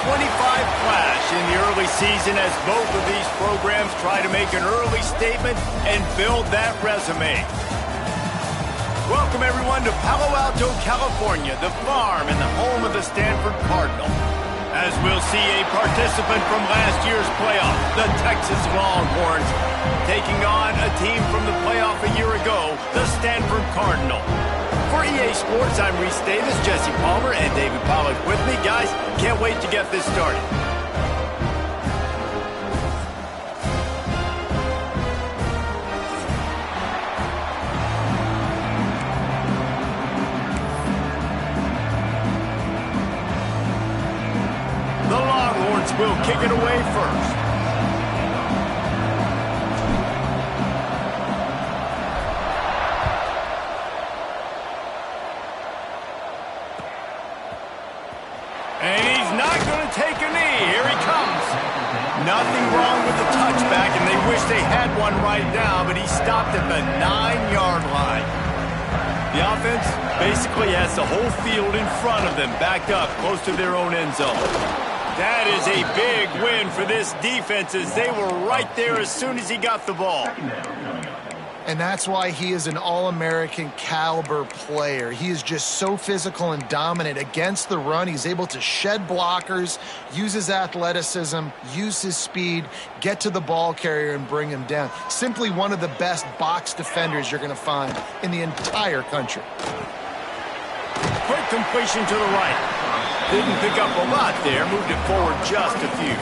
flash in the early season as both of these programs try to make an early statement and build that resume. Welcome, everyone, to Palo Alto, California, the farm and the home of the Stanford Cardinal. As we'll see a participant from last year's playoff, the Texas Longhorns, taking on a team from the playoff a year ago, the Stanford Cardinal. For EA Sports, I'm Reese Davis, Jesse Palmer, and David Pollack with me. Guys, can't wait to get this started. The Longhorns will kick it away first. And he's not going to take a knee. Here he comes. Nothing wrong with the touchback, and they wish they had one right now, but he stopped at the 9-yard line. The offense basically has the whole field in front of them, backed up close to their own end zone. That is a big win for this defense as they were right there as soon as he got the ball. And that's why he is an All-American caliber player. He is just so physical and dominant against the run. He's able to shed blockers, use his athleticism, use his speed, get to the ball carrier and bring him down. Simply one of the best box defenders you're going to find in the entire country. Quick completion to the right. Didn't pick up a lot there, moved it forward just a few.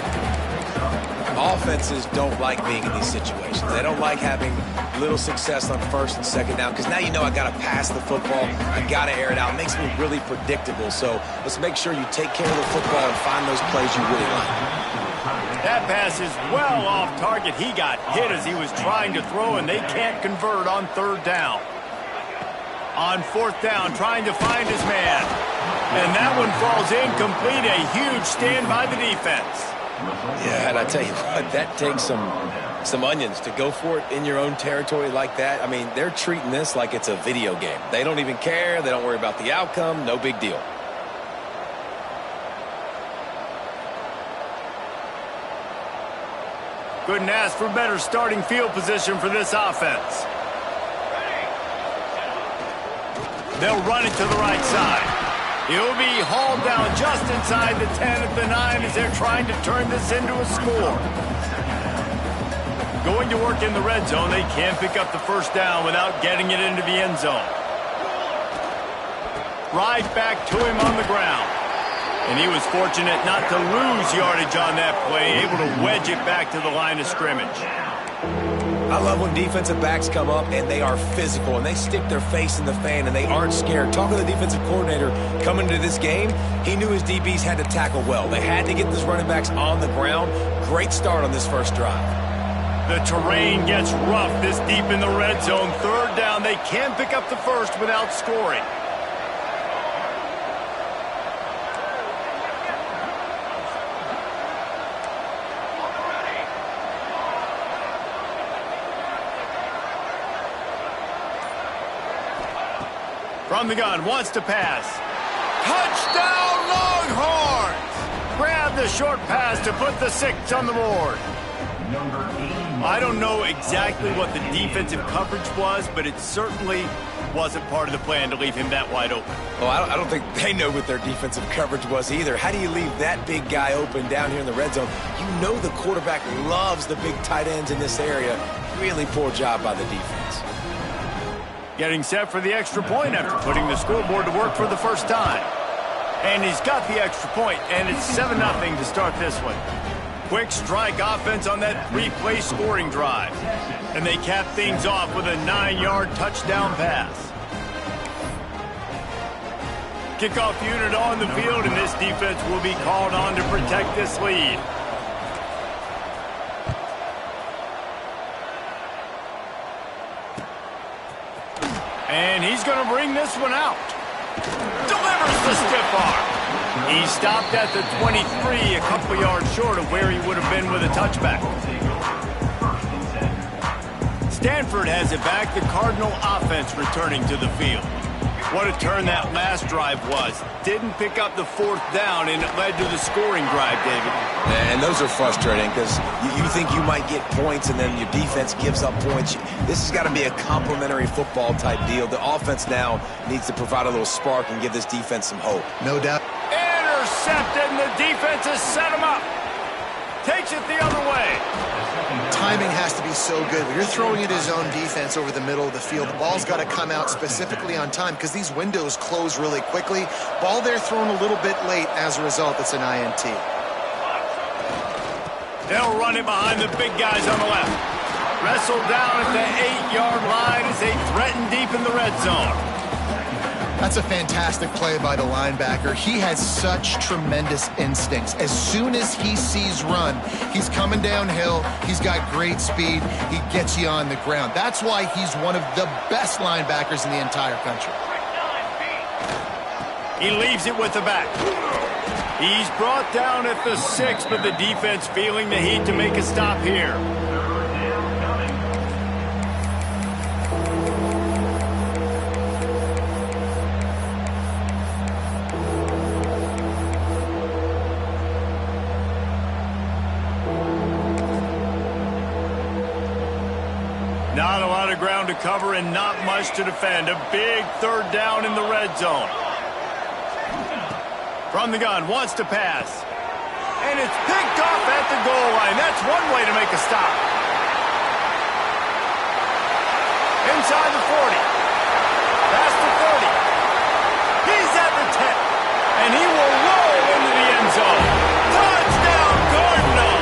Offenses don't like being in these situations. They don't like having little success on first and second down because now you know I got to pass the football. I got to air it out. It makes me really predictable. So let's make sure you take care of the football and find those plays you really like. That pass is well off target. He got hit as he was trying to throw, and they can't convert on third down. On fourth down, trying to find his man. And that one falls incomplete. A huge stand by the defense. Yeah, and I tell you what, that takes some onions to go for it in your own territory like that. I mean, they're treating this like it's a video game. They don't even care. They don't worry about the outcome. No big deal. Couldn't ask for better starting field position for this offense. They'll run it to the right side. He'll be hauled down just inside the 10 at the 9 as they're trying to turn this into a score. Going to work in the red zone. They can't pick up the first down without getting it into the end zone. Right back to him on the ground. And he was fortunate not to lose yardage on that play, able to wedge it back to the line of scrimmage. I love when defensive backs come up and they are physical and they stick their face in the fan and they aren't scared. Talking to the defensive coordinator coming into this game, he knew his DBs had to tackle well. They had to get those running backs on the ground. Great start on this first drive. The terrain gets rough this deep in the red zone. Third down, they can't pick up the first without scoring. From the gun, wants to pass. Touchdown, Longhorns! Grab the short pass to put the 6 on the board. I don't know exactly what the defensive coverage was, but it certainly wasn't part of the plan to leave him that wide open. Well, I don't think they know what their defensive coverage was either. How do you leave that big guy open down here in the red zone? You know the quarterback loves the big tight ends in this area. Really poor job by the defense. Getting set for the extra point after putting the scoreboard to work for the first time. And he's got the extra point, and it's 7-0 to start this one. Quick strike offense on that 3-play scoring drive. And they cap things off with a 9-yard touchdown pass. Kickoff unit on the field, and this defense will be called on to protect this lead. And he's going to bring this one out. Delivers the stiff arm. He stopped at the 23, a couple yards short of where he would have been with a touchback. Stanford has it back, the Cardinal offense returning to the field. What a turn that last drive was. Didn't pick up the fourth down, and it led to the scoring drive, David. And those are frustrating because you think you might get points and then your defense gives up points. This has got to be a complementary football type deal. The offense now needs to provide a little spark and give this defense some hope. No doubt. Intercepted, and the defense has set him up. Takes it the other way. Timing has to be so good. When you're throwing at his own defense over the middle of the field, the ball's got to come out specifically on time because these windows close really quickly. Ball there thrown a little bit late. As a result, it's an INT. They'll run it behind the big guys on the left. Wrestled down at the 8-yard line as they threaten deep in the red zone. That's a fantastic play by the linebacker. He has such tremendous instincts. As soon as he sees run, he's coming downhill. He's got great speed. He gets you on the ground. That's why he's one of the best linebackers in the entire country. He leaves it with the back. He's brought down at the 6, but the defense feeling the heat to make a stop here. Not a lot of ground to cover and not much to defend. A big third down in the red zone. From the gun, wants to pass. And it's picked off at the goal line. That's one way to make a stop. Inside the 40. Past the 30. He's at the 10. And he will roll into the end zone. Touchdown, Cardinal!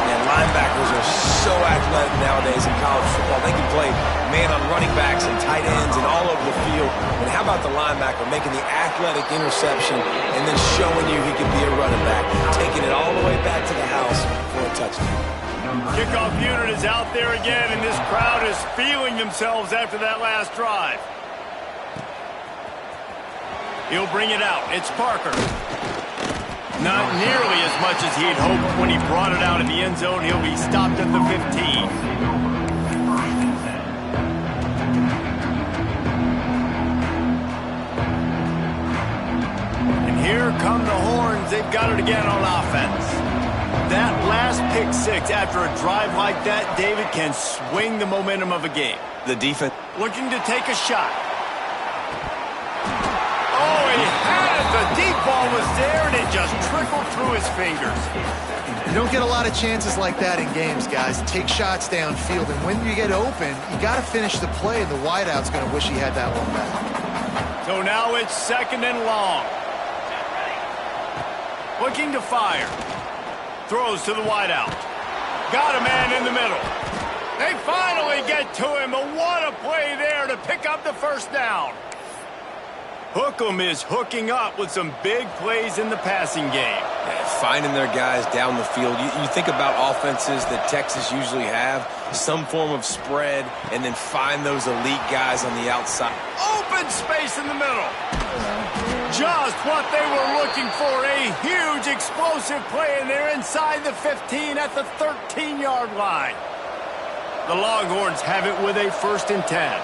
And linebackers are so athletic nowadays in college football. They can play man on running backs and tight ends and all over the field. And how about the linebacker making the athletic interception and then showing you he can be a running back, taking it all the way back to the house for a touchdown. Kickoff unit is out there again, and this crowd is feeling themselves after that last drive. He'll bring it out. It's Parker. Not nearly as much as he'd hoped when he brought it out in the end zone. He'll be stopped at the 15. Here come the horns. They've got it again on offense. That last pick six after a drive like that, David, can swing the momentum of a game. The defense looking to take a shot. Oh, he had it. The deep ball was there, and it just trickled through his fingers. You don't get a lot of chances like that in games, guys. Take shots downfield, and when you get open, you got to finish the play. The wideout's going to wish he had that one back. So now it's 2nd and long. Looking to fire. Throws to the wideout. Got a man in the middle. They finally get to him, but what a play there to pick up the first down. Hookem is hooking up with some big plays in the passing game. Finding their guys down the field. You think about offenses that Texas usually have, some form of spread, and then find those elite guys on the outside. Open space in the middle. Just what they were looking for. A huge explosive play, and they're inside the 15 at the 13-yard line. The Longhorns have it with a 1st and 10.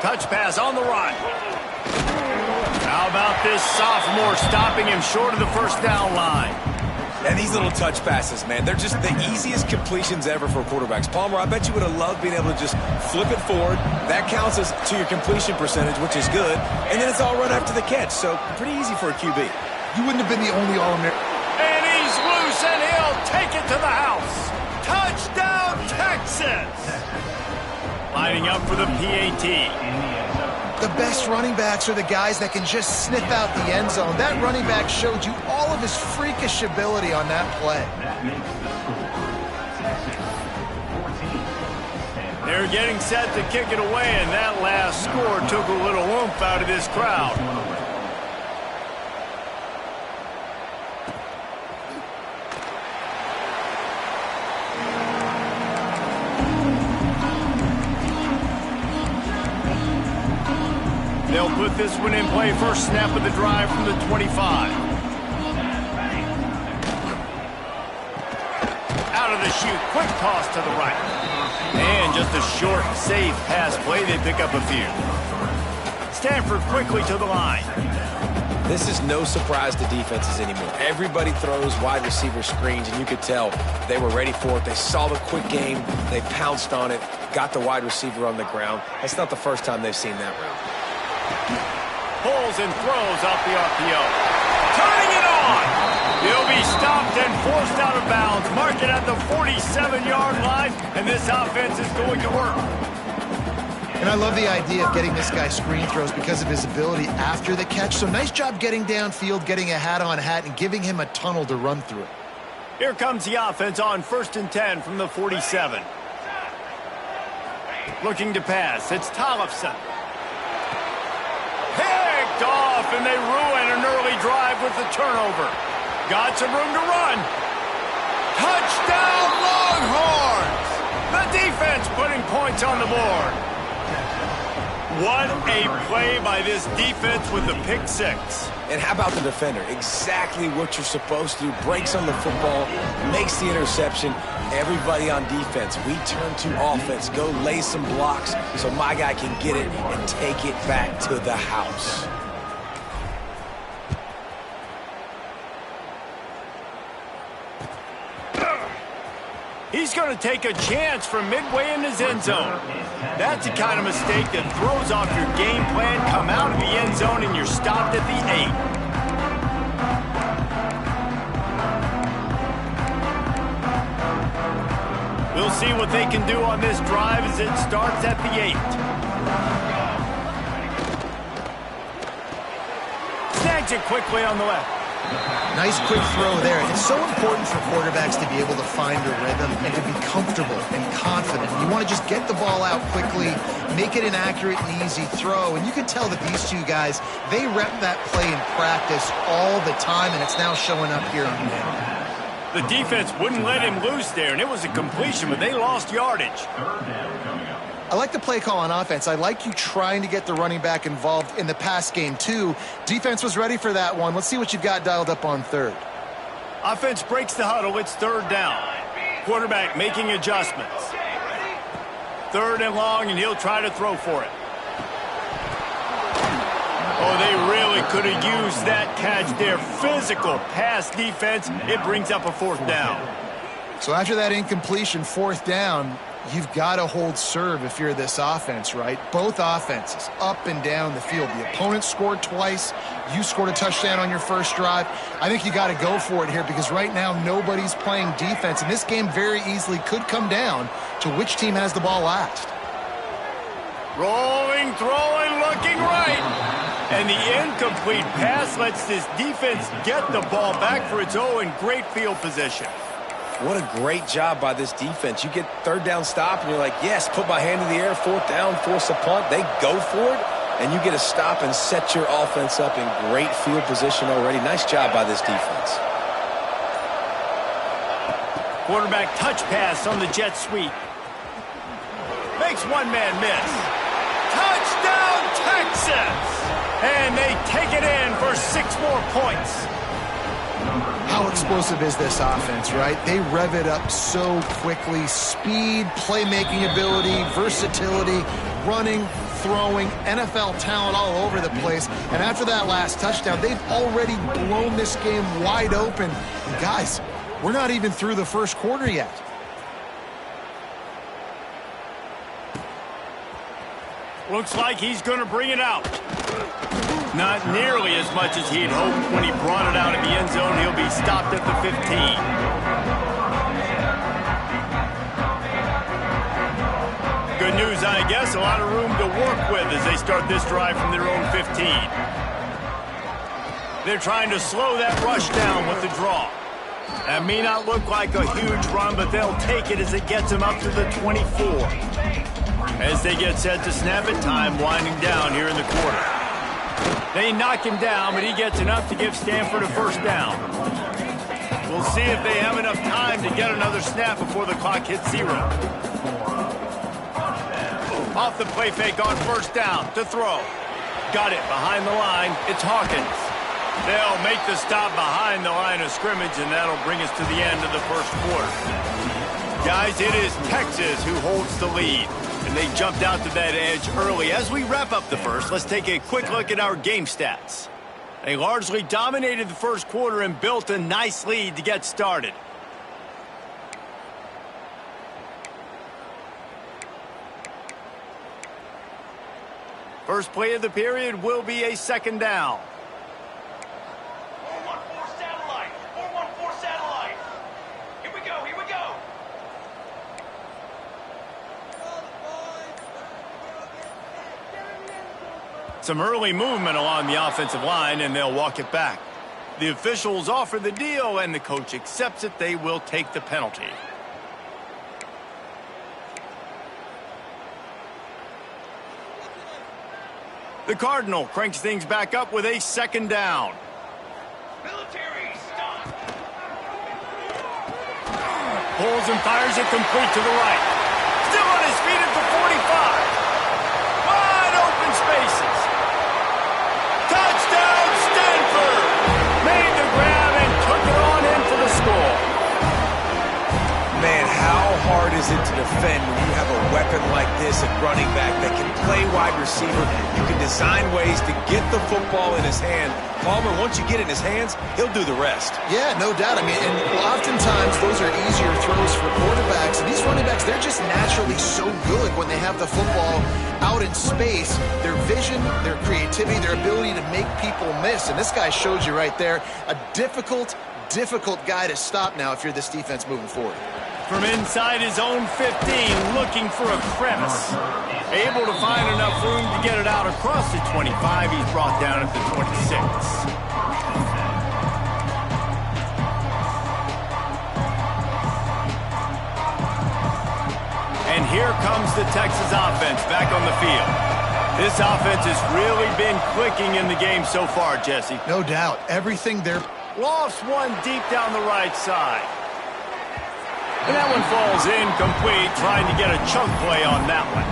Touch pass on the run. How about this sophomore stopping him short of the first down line? And these little touch passes, man, they're just the easiest completions ever for quarterbacks. Palmer, I bet you would have loved being able to just flip it forward. That counts as to your completion percentage, which is good. And then it's all run after the catch, so pretty easy for a QB. You wouldn't have been the only All-American. And he's loose, and he'll take it to the house. Touchdown, Texas! Lining up for the PAT. The best running backs are the guys that can just sniff out the end zone. That running back showed you all of his freakish ability on that play. They're getting set to kick it away, and that last score took a little oomph out of this crowd. They'll put this one in play. First snap of the drive from the 25. Out of the shoot. Quick toss to the right. And just a short, safe pass play. They pick up a few. Stanford quickly to the line. This is no surprise to defenses anymore. Everybody throws wide receiver screens, and you could tell they were ready for it. They saw the quick game. They pounced on it, got the wide receiver on the ground. That's not the first time they've seen that route. Pulls and throws off the RPO. Turning it on. He'll be stopped and forced out of bounds. Mark it at the 47-yard line, and this offense is going to work. And I love the idea of getting this guy screen throws because of his ability after the catch. So nice job getting downfield, getting a hat-on-hat, and giving him a tunnel to run through. Here comes the offense on 1st and 10 from the 47. Looking to pass. It's Tollefson. Picked off, and they ruin an early drive with the turnover. Got some room to run. Touchdown, Longhorns! The defense putting points on the board. What a play by this defense with the pick six. And how about the defender? Exactly what you're supposed to do. Breaks on the football, makes the interception. Everybody on defense, we turn to offense. Go lay some blocks so my guy can get it and take it back to the house. He's going to take a chance from midway in his end zone. That's the kind of mistake that throws off your game plan. Come out of the end zone and you're stopped at the 8. We'll see what they can do on this drive as it starts at the 8. Snags it quickly on the left. Nice quick throw there. It's so important for quarterbacks to be able to find a rhythm and to be comfortable and confident. You want to just get the ball out quickly, make it an accurate and easy throw. And you can tell that these two guys, they rep that play in practice all the time, and it's now showing up here on the The defense wouldn't let him loose there, and it was a completion, but they lost yardage. I like the play call on offense. I like you trying to get the running back involved in the pass game, too. Defense was ready for that one. Let's see what you've got dialed up on third. Offense breaks the huddle. It's 3rd down. Quarterback making adjustments. 3rd and long, and he'll try to throw for it. Oh, they really could have used that catch there. Physical pass defense. It brings up a 4th down. So after that incompletion, 4th down, you've got to hold serve if you're this offense, right? Both offenses up and down the field. The opponent scored twice. You scored a touchdown on your first drive. I think you got to go for it here because right now nobody's playing defense, and this game very easily could come down to which team has the ball last. Rolling, throwing, looking right. And the incomplete pass lets this defense get the ball back for its own. Great field position. What a great job by this defense. You get 3rd down stop, and you're like, yes, put my hand in the air, 4th down, force a punt. They go for it, and you get a stop and set your offense up in great field position already. Nice job by this defense. Quarterback touch pass on the jet sweep. Makes one man miss. Touchdown, Texas! And they take it in for 6 more points. How explosive is this offense, right? They rev it up so quickly. Speed, playmaking ability, versatility, running, throwing, NFL talent all over the place. And after that last touchdown, they've already blown this game wide open. And guys, we're not even through the first quarter yet. Looks like he's going to bring it out. Not nearly as much as he'd hoped when he brought it out of the end zone. He'll be stopped at the 15. Good news, I guess. A lot of room to work with as they start this drive from their own 15. They're trying to slow that rush down with the draw. That may not look like a huge run, but they'll take it as it gets them up to the 24. As they get set to snap it, time winding down here in the quarter. They knock him down, but he gets enough to give Stanford a 1st down. We'll see if they have enough time to get another snap before the clock hits 0. Off the play fake on 1st down to throw. Got it behind the line. It's Hawkins. They'll make the stop behind the line of scrimmage, and that'll bring us to the end of the first quarter. Guys, it is Texas who holds the lead. And they jumped out to that edge early. As we wrap up the first, let's take a quick look at our game stats. They largely dominated the first quarter and built a nice lead to get started. First play of the period will be a second down. 414 satellite. 414 satellite. Here we go. Here we go. Some early movement along the offensive line, and they'll walk it back. The officials offer the deal, and the coach accepts it. They will take the penalty. The Cardinal cranks things back up with a second down. Military, stop. Pulls and fires it complete to the right. Still on his feet at the 45. Wide open spaces. Touchdown, Stanford! Made the grab and took it on in for the score. Man, how hard is it to defend when you have a weapon like this at running back that can play wide receiver? You can design ways to get the football in his hand. Palmer, once you get it in his hands, he'll do the rest. Yeah, no doubt. I mean, and oftentimes those are easier throws for quarterbacks. And these running backs, they're just naturally so good when they have the football out in space. Their vision, their creativity, their ability to make people miss. And this guy shows you right there, a difficult guy to stop now if you're this defense moving forward. From inside his own 15, looking for a crevice. Able to find enough room to get it out across the 25. He's brought down at the 26. And here comes the Texas offense back on the field. This offense has really been clicking in the game so far, Jesse. No doubt. Everything they're... Lofts one deep down the right side. And that one falls incomplete, trying to get a chunk play on that one.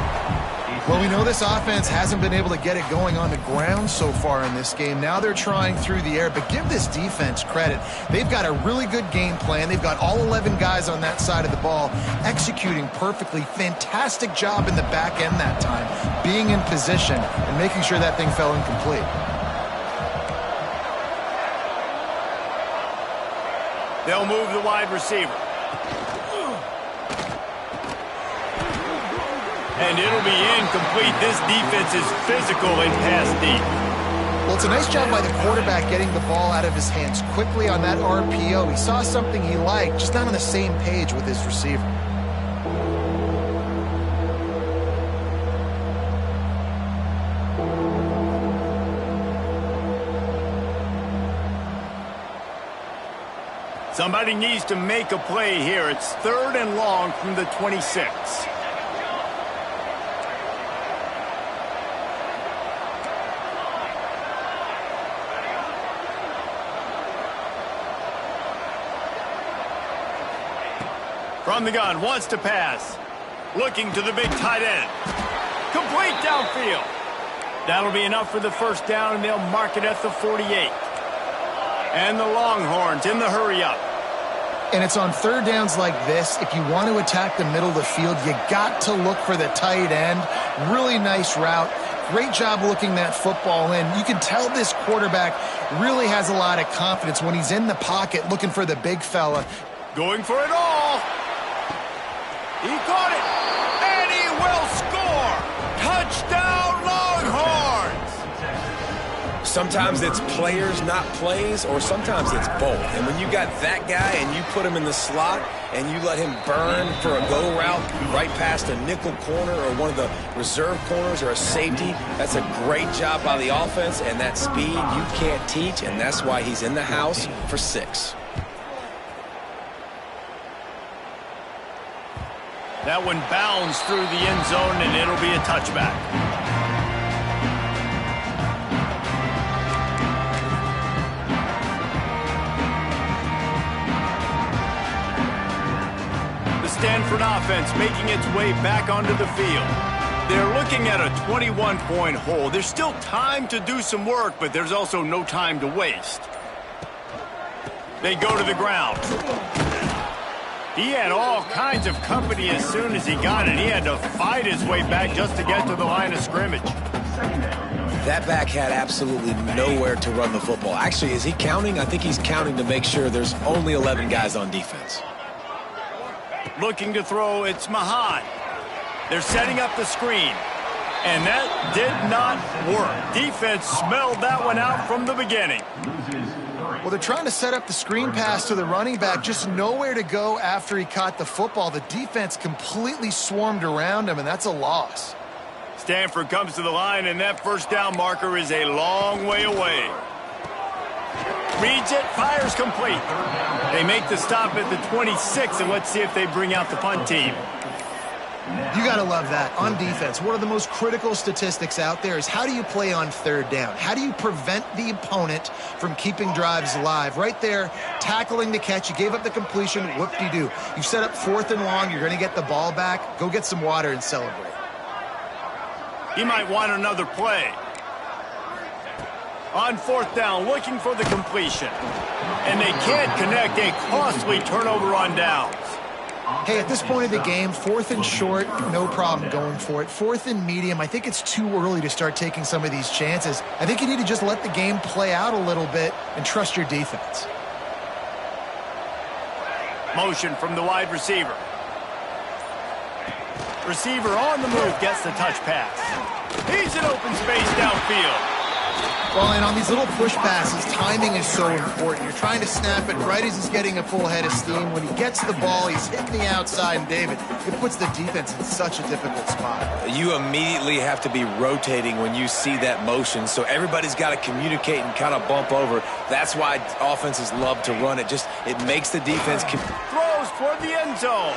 Well, we know this offense hasn't been able to get it going on the ground so far in this game. Now they're trying through the air, but give this defense credit. They've got a really good game plan. They've got all 11 guys on that side of the ball executing perfectly. Fantastic job in the back end that time, being in position and making sure that thing fell incomplete. They'll move the wide receiver. And it'll be incomplete. This defense is physical and pass deep. Well, it's a nice job by the quarterback getting the ball out of his hands quickly on that RPO. He saw something he liked, just not on the same page with his receiver. Somebody needs to make a play here. It's 3rd and long from the 26. From the gun, wants to pass. Looking to the big tight end. Complete downfield. That'll be enough for the first down, and they'll mark it at the 48. And the Longhorns in the hurry up. And it's on third downs like this. If you want to attack the middle of the field, you got to look for the tight end. Really nice route. Great job looking that football in. You can tell this quarterback really has a lot of confidence when he's in the pocket looking for the big fella. Going for it all. He caught it, and he will score! Touchdown, Longhorns! Sometimes it's players, not plays, or sometimes it's both. And when you got that guy and you put him in the slot and you let him burn for a go route right past a nickel corner or one of the reserve corners or a safety, that's a great job by the offense, and that speed you can't teach, and that's why he's in the house for 6. That one bounds through the end zone, and it'll be a touchback. The Stanford offense making its way back onto the field. They're looking at a 21-point hole. There's still time to do some work, but there's also no time to waste. They go to the ground. He had all kinds of company as soon as he got it. He had to fight his way back just to get to the line of scrimmage. That back had absolutely nowhere to run the football. Actually, is he counting? I think he's counting to make sure there's only 11 guys on defense. Looking to throw, it's Mahan. They're setting up the screen. And that did not work. Defense smelled that one out from the beginning. Well, they're trying to set up the screen pass to the running back, just nowhere to go after he caught the football. The defense completely swarmed around him, and that's a loss. Stanford comes to the line, and that first down marker is a long way away. Reads it, fires complete. They make the stop at the 26, and let's see if they bring out the punt team. You got to love that. On defense, one of the most critical statistics out there is how do you play on third down? How do you prevent the opponent from keeping drives alive? Right there, tackling the catch. You gave up the completion. Whoop-de-doo. You set up 4th and long. You're going to get the ball back. Go get some water and celebrate. He might want another play. On 4th down, looking for the completion. And they can't connect. A costly turnover on downs. Hey, at this point of the game, 4th and short, no problem going for it. 4th and medium, I think it's too early to start taking some of these chances. I think you need to just let the game play out a little bit and trust your defense. Motion from the wide receiver. Receiver on the move, gets the touch pass. He's in open space downfield. Well, and on these little push passes, timing is so important. You're trying to snap it right as he's getting a full head of steam. When he gets the ball, he's hitting the outside, and David, it puts the defense in such a difficult spot. You immediately have to be rotating when you see that motion, so everybody's got to communicate and kind of bump over. That's why offenses love to run it. It makes the defense... Throws toward the end zone.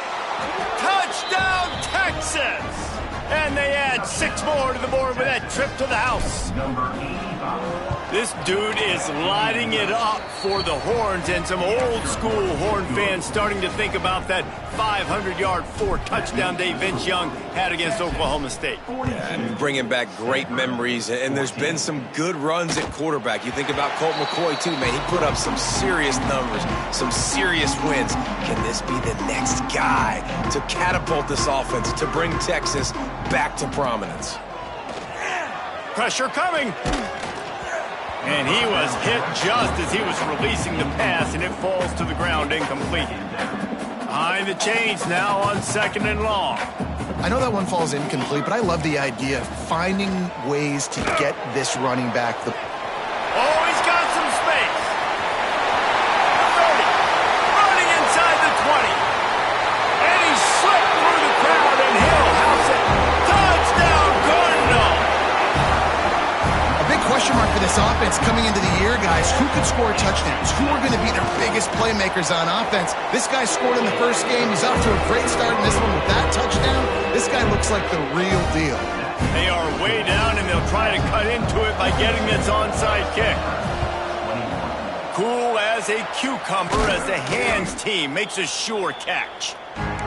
Touchdown, Texas! And they add 6 more to the board with that trip to the house. This dude is lighting it up for the Horns, and some old-school Horn fans starting to think about that 500-yard 4-touchdown day Vince Young had against Oklahoma State. Yeah, and bringing back great memories, and there's been some good runs at quarterback. You think about Colt McCoy, too, man. He put up some serious numbers, some serious wins. Can this be the next guy to catapult this offense, to bring Texas back to prominence? Pressure coming. And he was hit just as he was releasing the pass, and it falls to the ground incomplete. Behind the chains now on 2nd and long. I know that one falls incomplete, but I love the idea of finding ways to get this running back the... Oh, he's got some space. 30. Running inside the 20. And he slipped through the crowd, and he'll house it. Touchdown, Cardinal. A big question mark for this offense coming into the year, guys. Who could score touchdowns? Who are going to be their biggest playmakers on offense? This guy scored in the first game. He's off to a great start in this one with that touchdown. This guy looks like the real deal. They are way down, and they'll try to cut into it by getting this onside kick. Cool as a cucumber as the hands team makes a sure catch.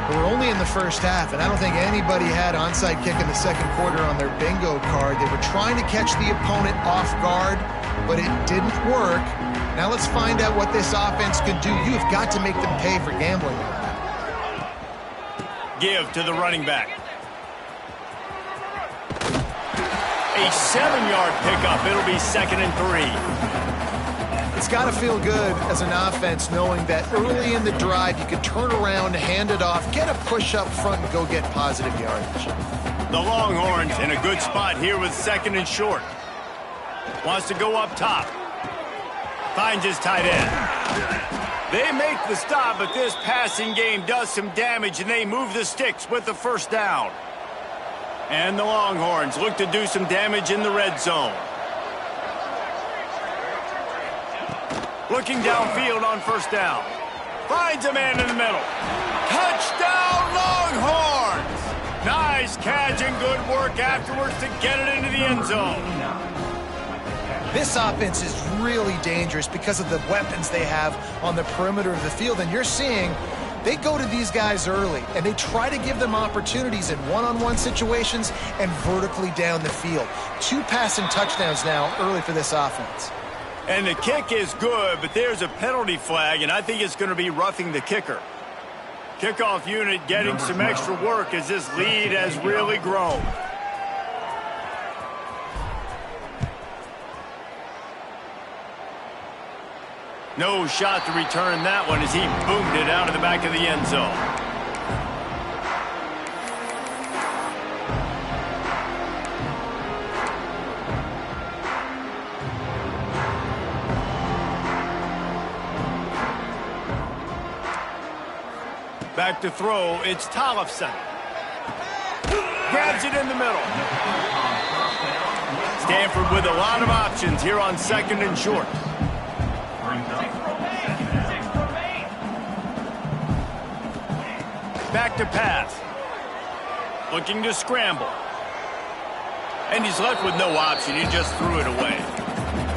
We're only in the first half, and I don't think anybody had onside kick in the second quarter on their bingo card. They were trying to catch the opponent off guard, but it didn't work. Now let's find out what this offense can do. You've got to make them pay for gambling. Give to the running back. A 7-yard pickup. It'll be 2nd and 3. It's got to feel good as an offense knowing that early in the drive you can turn around, hand it off, get a push up front, and go get positive yardage. The Longhorns in a good spot here with 2nd and short. Wants to go up top. Finds his tight end. They make the stop, but this passing game does some damage, and they move the sticks with the first down. And the Longhorns look to do some damage in the red zone. Looking downfield on first down. Finds a man in the middle. Touchdown, Longhorns! Nice catch and good work afterwards to get it into the end zone. This offense is really dangerous because of the weapons they have on the perimeter of the field. And you're seeing they go to these guys early, and they try to give them opportunities in one-on-one situations and vertically down the field. 2 passing touchdowns now early for this offense. And the kick is good, but there's a penalty flag, and I think it's going to be roughing the kicker. Kickoff unit getting some extra work as this lead has really grown. No shot to return that one as he boomed it out of the back of the end zone. Back to throw, it's Tollefson. Grabs it in the middle. Stanford with a lot of options here on 2nd and short. Back to pass. Looking to scramble. And he's left with no option. He just threw it away.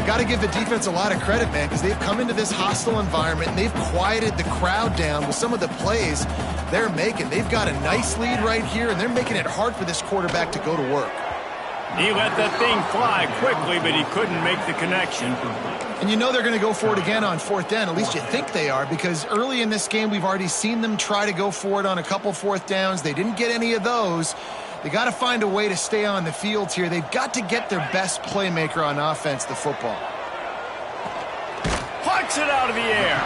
Got to give the defense a lot of credit, man, because they've come into this hostile environment and they've quieted the crowd down with some of the plays they're making. They've got a nice lead right here, and they're making it hard for this quarterback to go to work. He let that thing fly quickly, but he couldn't make the connection. And you know they're going to go for it again on 4th down. At least you think they are, because early in this game we've already seen them try to go for it on a couple 4th downs. They didn't get any of those. They got to find a way to stay on the field here. They've got to get their best playmaker on offense, the football. Plucks it out of the air.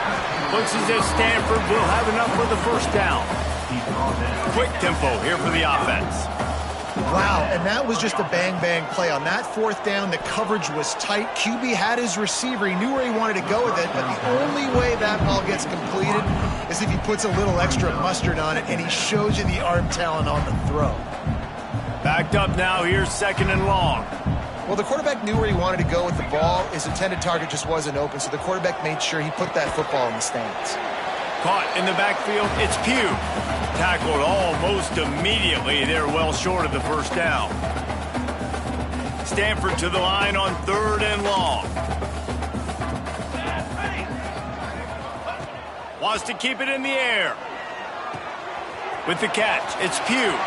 Looks as if Stanford will have enough for the 1st down. Quick tempo here for the offense. Wow, and that was just a bang-bang play. On that 4th down, the coverage was tight. QB had his receiver. He knew where he wanted to go with it, but the only way that ball gets completed is if he puts a little extra mustard on it, and he shows you the arm talent on the throw. Backed up now, here's 2nd and long. Well, the quarterback knew where he wanted to go with the ball. His intended target just wasn't open, so the quarterback made sure he put that football in the stands. Caught in the backfield, it's Pugh. Tackled almost immediately. They're well short of the 1st down. Stanford to the line on 3rd and long. Wants to keep it in the air. With the catch, it's Pugh.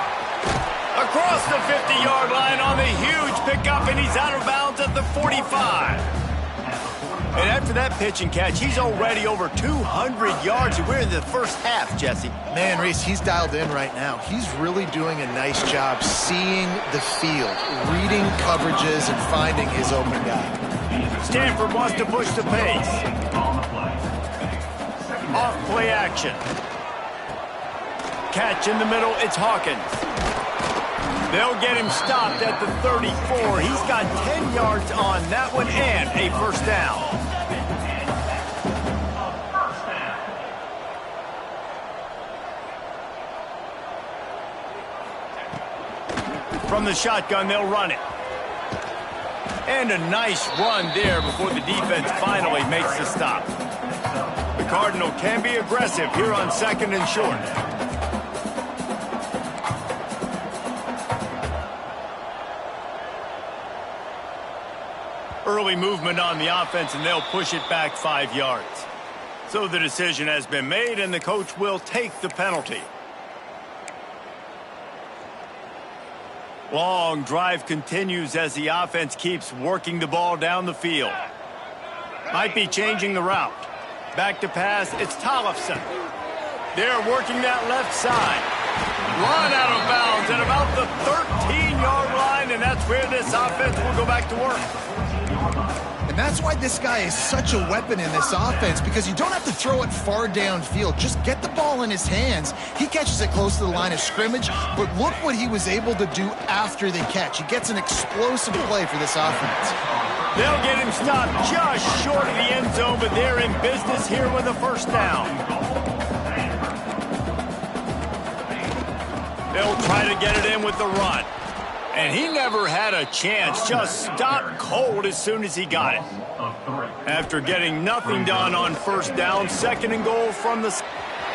Across the 50-yard line on the huge pickup, and he's out of bounds at the 45. And after that pitch and catch, he's already over 200 yards. We're in the 1st half, Jesse. Man, Reese, he's dialed in right now. He's really doing a nice job seeing the field, reading coverages, and finding his open guy. Stanford wants to push the pace. Off play action. Catch in the middle, it's Hawkins. They'll get him stopped at the 34. He's got 10 yards on that one and a 1st down. From the shotgun, they'll run it. And a nice run there before the defense finally makes the stop. The Cardinal can be aggressive here on 2nd and short. Early movement on the offense, and they'll push it back 5 yards. So the decision has been made, and the coach will take the penalty. Long drive continues as the offense keeps working the ball down the field. Might be changing the route. Back to pass, it's Tollefson. They're working that left side. Run out of bounds at about the 13-yard line, and that's where this offense will go back to work. And that's why this guy is such a weapon in this offense, because you don't have to throw it far downfield. Just get the ball in his hands. He catches it close to the line of scrimmage, but look what he was able to do after the catch. He gets an explosive play for this offense. They'll get him stopped just short of the end zone, but they're in business here with a 1st down. They'll try to get it in with the run. And he never had a chance, just stopped cold as soon as he got it. After getting nothing done on 1st down, 2nd and goal from the...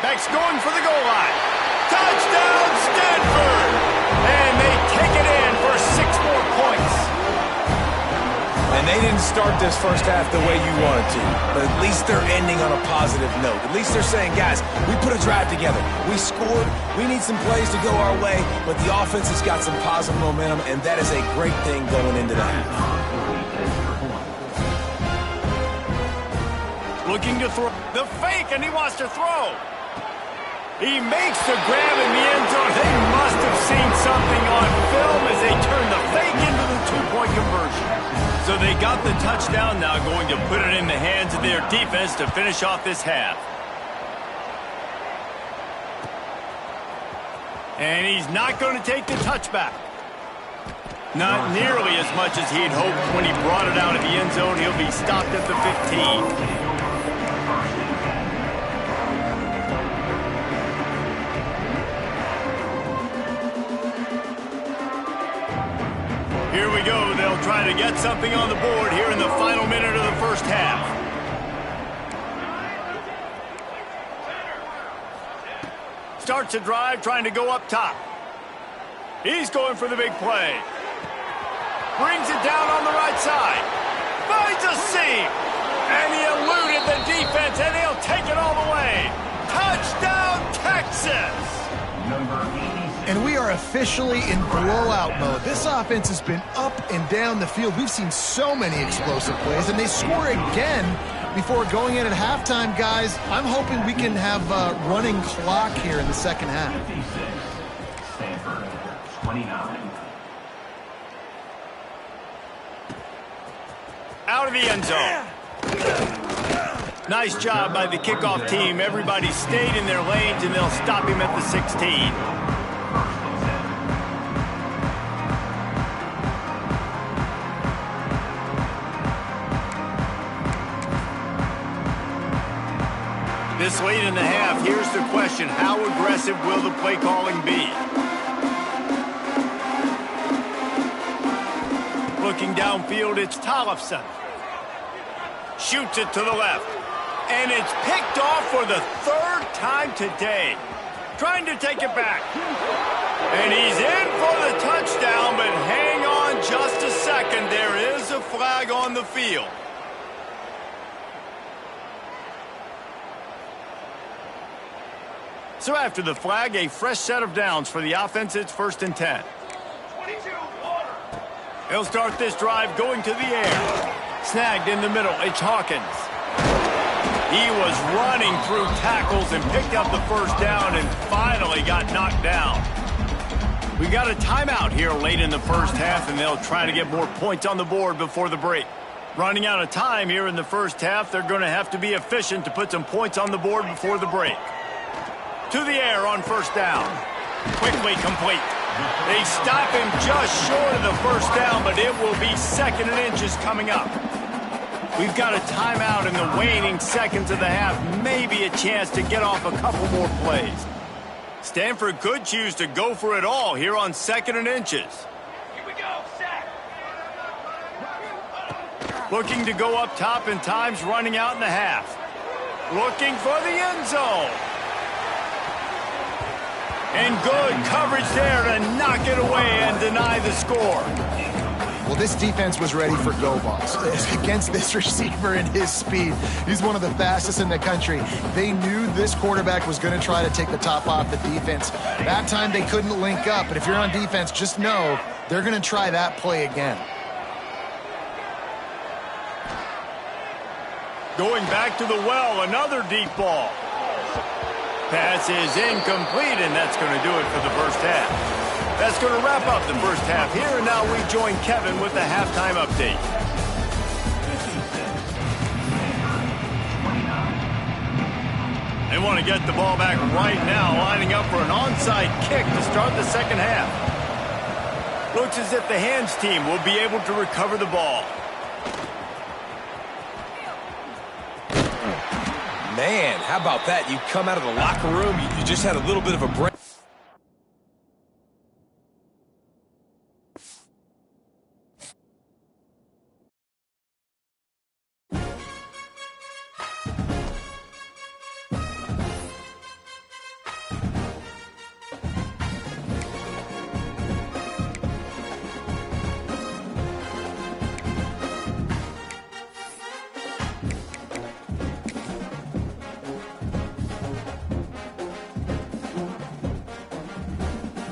Back's going for the goal line. Touchdown, Stanford! And they take it in for 6 more points. And they didn't start this 1st half the way you wanted to, but at least they're ending on a positive note. At least they're saying, guys, we put a drive together. We scored. We need some plays to go our way, but the offense has got some positive momentum, and that is a great thing going into the half. Looking to throw. The fake, and he wants to throw. He makes the grab in the end zone. They must have seen something on film as they turn the fake into the two-point conversion. So they got the touchdown, now going to put it in the hands of their defense to finish off this half. And he's not going to take the touchback. Not nearly as much as he'd hoped when he brought it out of the end zone. He'll be stopped at the 15. Here we go. They'll try to get something on the board here in the final minute of the first half. Starts a drive trying to go up top. He's going for the big play. Brings it down on the right side. Finds a seam. And he eluded the defense, and he'll take it all the way. Touchdown, Texas! And we are officially in blowout mode. This offense has been up and down the field. We've seen so many explosive plays, and they score again before going in at halftime, guys. I'm hoping we can have a running clock here in the second half. 29. Out of the end zone. Nice job by the kickoff team. Everybody stayed in their lanes, and they'll stop him at the 16. This late in the half, here's the question. How aggressive will the play calling be? Looking downfield, it's Tollefson. Shoots it to the left. And it's picked off for the third time today. Trying to take it back. And he's in for the touchdown, but hang on just a second. There is a flag on the field. So after the flag, a fresh set of downs for the offense. It's 1st and 10. 22, water. He'll start this drive going to the air. Snagged in the middle. It's Hawkins. He was running through tackles and picked up the first down and finally got knocked down. We got a timeout here late in the first half, and they'll try to get more points on the board before the break. Running out of time here in the first half, they're going to have to be efficient to put some points on the board before the break. To the air on first down. Quickly complete. They stop him just short of the first down, but it will be 2nd and inches coming up. We've got a timeout in the waning seconds of the half. Maybe a chance to get off a couple more plays. Stanford could choose to go for it all here on 2nd and inches. Here we go, sack. Looking to go up top, and time's running out in the half. Looking for the end zone. And good coverage there to knock it away and deny the score. Well, this defense was ready for go balls against this receiver and his speed. He's one of the fastest in the country. They knew this quarterback was going to try to take the top off the defense. That time they couldn't link up, but if you're on defense, just know they're going to try that play again. Going back to the well, another deep ball. Pass is incomplete, and that's going to do it for the first half. That's going to wrap up the first half here, and now we join Kevin with the halftime update. They want to get the ball back right now, lining up for an onside kick to start the second half. Looks as if the hands team will be able to recover the ball. Man, how about that? You come out of the locker room, you just had a little bit of a break.